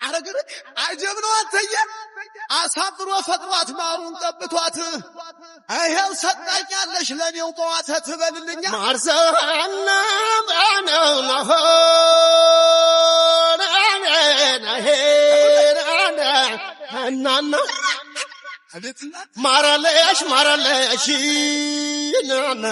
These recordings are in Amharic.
አረግር አጀብነው አንተየ አሳብሮ ፈጥሯት ማሩን ጠብቷት አይሄው ሰጣኛለሽ ለኔው ጠዋት ትበልልኛ ማርዘና ባነው ነው እናና ማራለሽ ማራለሽ ናና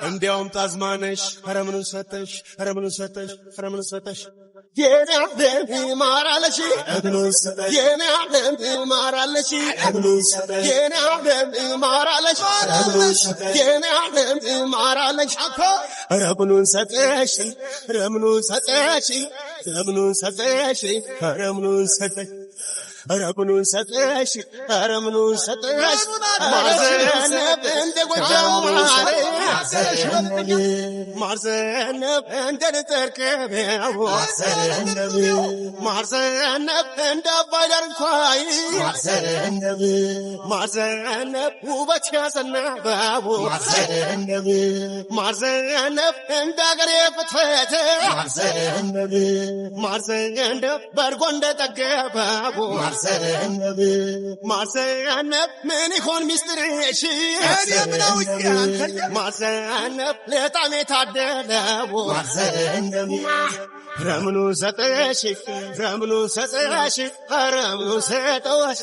እንዲያውም ጣዝማነሽ አረምኑን ሰጠሽ አረምኑን ሰጠሽ አረምኑን ሰጠሽ የኔ አለም ማራለሽ የኔ አለም ማራለሽ የኔ አለም ማራለሽ የኔ አለም ማራለሽ አረምኑን ሰጠሽ አረምኑን ሰጠሽ አረምኑን ሰጠሽ አረምኑን ሰጠሽ አረምኑን ሰጠሽ አረምኑን ሰጠሽ ማርዘነብ እንደ ጎጃም ማርዘነብ እንደ ንጠርቅቤ ማርዘነብ እንደ አባይ ዳር እንኳይ ማርዘነብ ውበት ያዘነበው ማርዘነብ እንደ አገሬ ፍትፈት ማርዘነብ በርጎ እንደጠገበው ማርዘነብ ምን ይሆን ሚስጥርሽ ማርዘነብ ለጣም የታደለው ረምኑን ሰጠሽ ረምኑን ሰጠሽ ረምኑን ሰጠሽ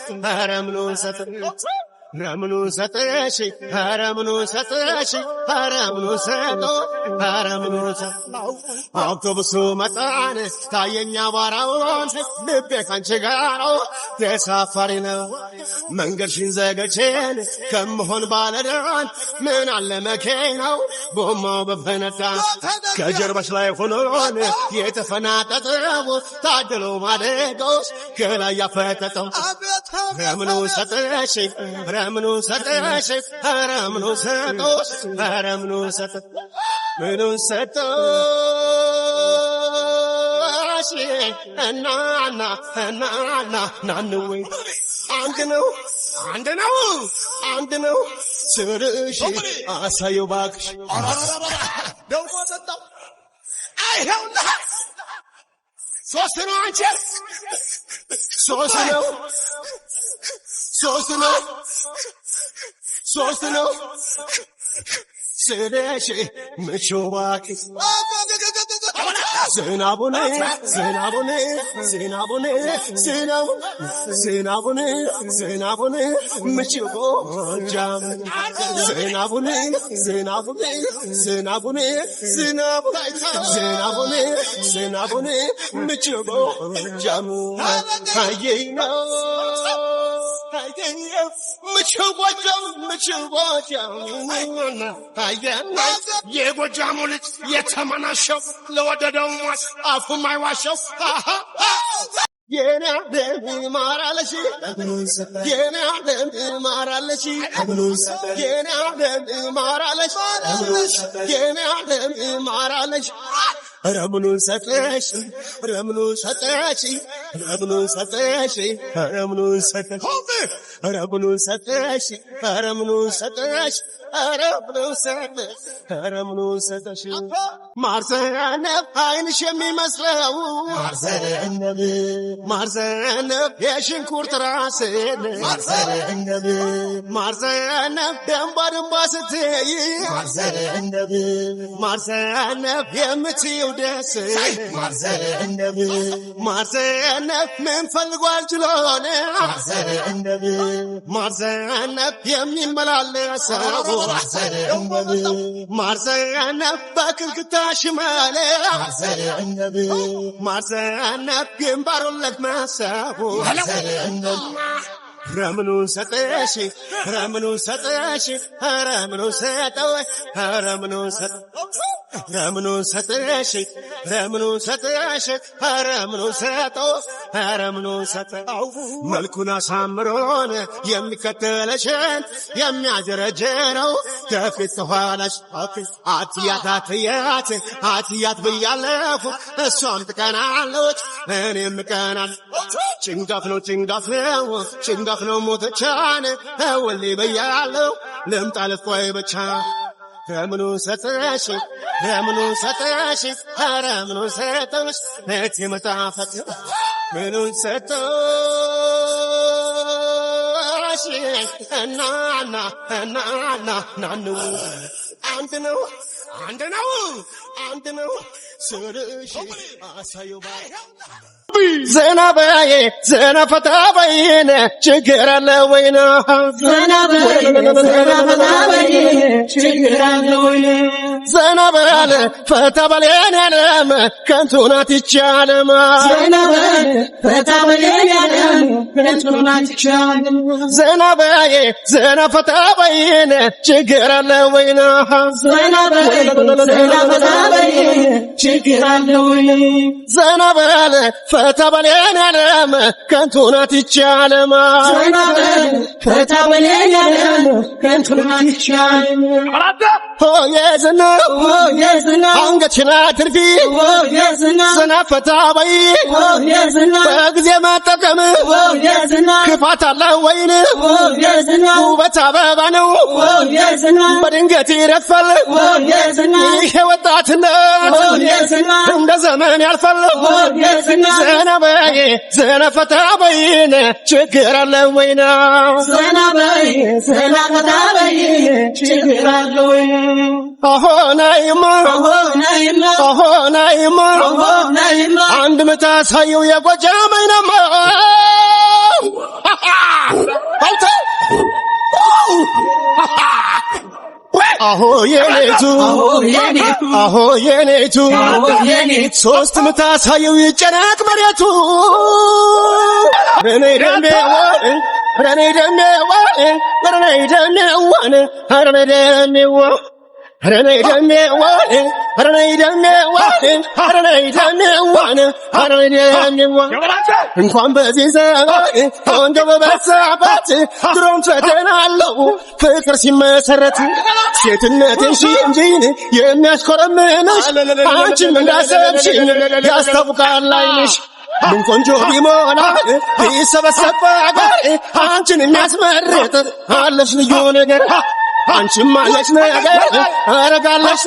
ረምኑን ሰጠሽ ረምኑን ሰጠሽ ረምኑን ሰጠሽ ረምኑን ሰጠሽ ረምኑን ሰጠሽ አውቶቡሱ መጣን ታየኛ ባራውን ልቤ ካንቺ ጋር ተሳፋሪ ነው መንገድሽን ዘገቼን ከመሆን ባለዳን ምን አለ መኪናው ጎማው በፈነዳ ከጀርባሽ ላይ ሆኖን የተፈናጠጠው ታድሎ ማደጎስ ከላይ ያፈጠጠው ረምኑን ሰጠሽ ረምኑን ሰጠሽ ረምኑን ሰጠሽ ረምኑን ሰጠሽ ምኑን ሰጠሽ እናና እናና ናንወይ አንድ ነው አንድ ነው አንድ ነው ስርሽ አሳየው ባክሽ ደውቆ ሰጠው አይሄውና ሶስት ነው አንቺ ሶስት ነው ሶስት ነው ሶስት ነው ስደሽ ምቾባክ ዝናቡኔ ዝናቡኔ ዝናቡኔ ዝናቡኔ ዝናቡኔ ምችቦ ጃም ዝናቡኔ ዝናቡኔ ዝናቡኔ ዝናቡኔ ዝናቡኔ ምችቦ ጃም አየይ ነው ምችቦጃም አየና የጎጃሙ ልጅ የተመናሸው ለወደደው ሟች አፉ ማይዋሸው የኔ አለም ማራለሽ የኔ አለም ማራለሽ የኔ አለም ማራለሽ የኔ አለም ማራለሽ ረምኑን ሰጠሽ ረምኑን ሰጠሽ ረምኑን ሰጠሽ ረምኑን ሰጠሽ ረምኑን ሰጠሽ ረምኑን ሰጠሽ ረምኑን ሰጠሽ ረምኑን ሰጠሽ ማርዘነብ አይንሽ የሚመስለው ማርዘነብ የሽንኩርት ራስን ማርዘነብ ደንባ ደንባ ስትይ ማርዘነብ የምትይው ደስ ማርዘነብ ምን ፈልጓል ችሎነ ማርዘነብ የሚመላለሰው ማርዘነብ በክልክታ ሽማለ ማርዘነብ ግንባሩን ለግመሰቡ ረምኑን ሰጠሽ ረምኑን ሰጠሽ ረምኑን ሰጠው ረምኑን ሰጠሽ ረምኑን ሰጠሽ ረምኑን ሰጠሽ ረምኑን ሰጠው ረምኑን ሰጠው መልኩን አሳምሮን የሚከተለሽን የሚያጀረጀረው ከፊት ከኋላሽ አትያት አትያት አትያት ብያለሁ እሷም ትቀናለች እኔም እቀናለሁ ጭንጋፍ ነው ጭንጋፍ ነው ጭንጋፍ ነው ሞተቻን ወሌ ብያለሁ ልምጣ ልቆይ ብቻ ረምኑን ሰጠሽ ረምኑን ሰጠሽ ረምኑን ሰጠሽ እቴ መጣፈጥ ምኑን ሰጠሽ እናና ናኑ አንድ ነው ስልሽ አሳዩ ባይ ዘና በይ ዘና ፈታ በይን ችግር አለ ወይና ዘና በይ ዘና ፈታ በይን ችግር አለ ወይና ዘና በል ፈታ በለን ያለም ከንቱ ናት ይህች ዓለም ዘና በል ፈታ በለን ያለም ከንቱ ናት ይህች ዓለም ዘና በይ ዘና ፈታ በይን ችግር አለ ወይና ዘና በይ ዘና ፈታ በይን ችግር አለ ወይና ዘና በል ፈታ በለን ያለም ከንቱ ናት ይህች ዓለም ዘና በል ፈታ በለን ያለም ከንቱ ናት ይህች ዓለም ሆዬ ዝና አንገትሽን አትርፊ ዘና ፈታ በይ በጊዜ መጠቀም ክፋት አለ ወይን ውበት አበባ ነው በድንገት ይረግፋል ይሄ ወጣትነት እንደ ዘመን ያልፋል ዘና በይ ዘና ፈታ በይን ችግር አለ ወይና ዘና በይ ዘና ፈታ በይን ችግር አለ ወይና አሆናይማ አንድ ምታሳየው የጎጃም አይናማ አሆ የኔቱ ሶስት ምታሳየው ይጨነቅ መሬቱ እንኳን በዚህ ዘመን ቆንጆ በበዛበት ድሮም ፈተና አለው ፍቅር ሲመሰረት ሴትነትን እንጂ የሚያሽኮረምንሽ አንቺም እንዳሰብሽኝ ያስታውቃል ዓይንሽ ምን ቆንጆ ቢሞላ ቢሰበሰብ በአገር አንቺን የሚያስመርጥ አለሽ ልዩ ነገር አንቺም አለሽ ነገር አረጋለሽ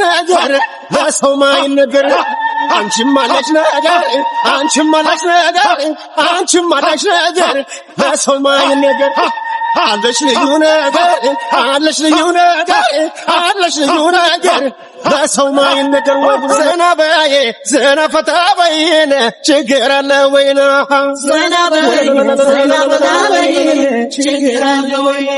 ነገር ለሰው ማይነገር አንቺም አለሽ ነገር ለሰው ማይነገር አለሽ ልዩ ነገር ለሰው ማይነገር ዘና በይ ዘና ፈታ በይን ችግር አለ ወይና ዘና በይ ዘና ፈታ በይን ችግር አለ ወይና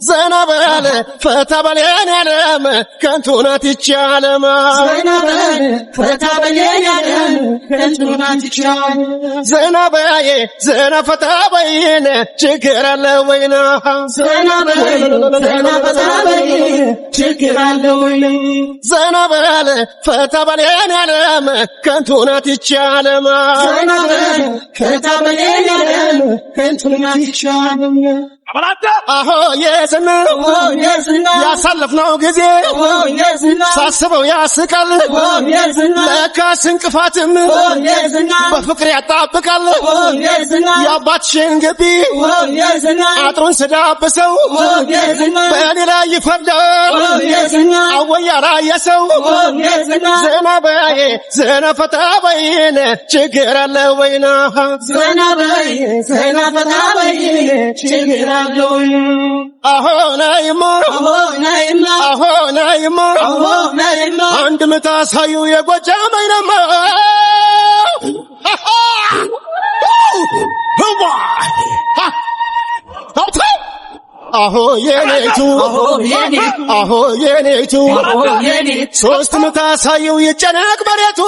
ዘና በል ፈታ በለን ያለም ከንቱ ናት ይህች ዓለም ዘና በል ፈታ በለን ያለም ከንቱ ናት ይህች ዓለም ዘና በይ ዘና ፈታ በይን ችግር አለ ወይና ዘና በይ ዘና ፈታ በይን ችግር አለ ወይና ዘና በል ፈታ በለን ያለም ከንቱ ናት ይህች ዓለም ዘና በል ፈታ በለን ያለም ከንቱ ናት ይህች ዓለም አሆ የዝና ያሳለፍነው ጊዜ ሳስበው ያስቃል ለካስ እንቅፋትም በፍቅር ያጣብቃል የአባትሽን ግቢ አጥሩን ስዳብሰው በእኔ ላይ ይፈርዳል አወያ ላየ ሰው ዘና በይ ዘና ፈታ በይን ችግር አለ ወይና ዘና በይ ዘና ፈታ በይን ችግር አሆናይማ አንድ ምታሳዩ የጎጃም አይናማ አሆ የኔቱ ሶስት ምታሳዩ ይጨነቅ መሬቱ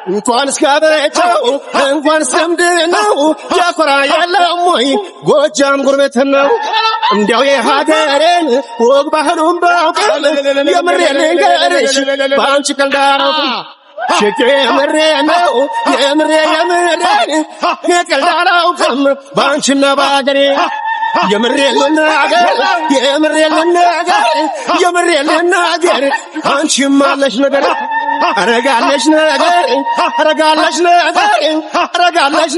እንኳንስ ጋብቻው እንኳንስ ዝምድናው ያኮራ የለም ወይ ጎጃም ጉርብትና ነው እንዲያው የሀገሬን ወግ ባህሉን ባውቅም የምሬን ልንገርሽ በአንቺ ቀልድ አላውቅም ሽቄ የምሬ ነው የምሬን የቀልድ አላውቅም በአንቺና በሀገሬ የምሬን ልናገር አንቺም አለሽ ነገር አረጋለሽ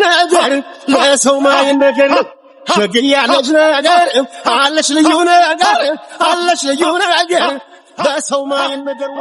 ነገር ለሰው ማይነገር ሸግያለሽ ነገር አለሽ ልዩ ነገር ለሰው ማይነገር